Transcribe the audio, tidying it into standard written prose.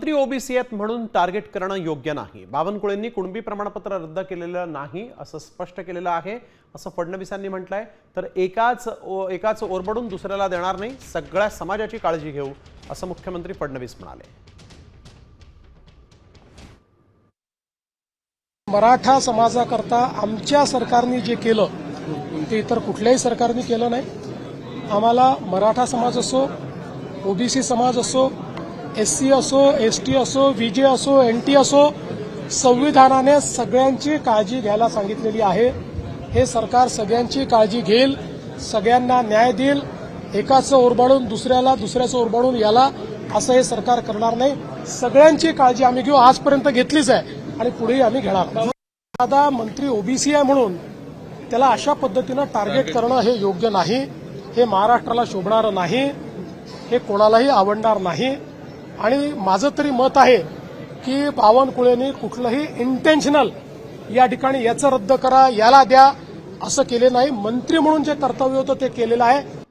मंत्री ओबीसी आहेत म्हणून टार्गेट करणं योग्य नाही। बावनकुळेंनी कुणबी प्रमाणपत्र रद्द केलेलं नाही असं स्पष्ट केलेलं आहे, असं फडणवीसांनी म्हटलंय। तर एकाच ओरबडून दुसऱ्याला देणार नाही, सगळ्या समाजाची काळजी घेऊ असं मुख्यमंत्री फडणवीस म्हणाले। मराठा समाजाकरता आमच्या सरकारने जे केलं ते इतर कुठल्याही सरकारने केलं नाही। आम्हाला मराठा समाज असो, ओबीसी समाज असो, एससी असो, एसटी असो, विजे असो, एनटी असो, संविधानाने सगळ्यांची काळजी घ्यायला सांगितलेली आहे। हे सरकार सगळ्यांची काळजी घेईल, सगळ्यांना न्याय देईल। एकाचं ओरबाडून दुसऱ्याला, दुसऱ्याचं ओरबाडून याला असं हे सरकार करणार नाही। सगळ्यांची काळजी आम्ही घेऊ, आजपर्यंत घेतलीच आहे आणि पुढेही आम्ही घेणार। दादा मंत्री ओबीसी आहे म्हणून त्याला अशा पद्धतीनं टार्गेट करणं हे योग्य नाही, हे महाराष्ट्राला शोभणारं नाही, हे कोणालाही आवडणार नाही। आणि माझं तरी मत आहे की बावनकुळेंनी कुठलंही इंटेन्शनल या ठिकाणी याचं रद्द करा, याला द्या असं केले नाही। मंत्री म्हणून जे कर्तव्य होतं ते केलेलं आहे।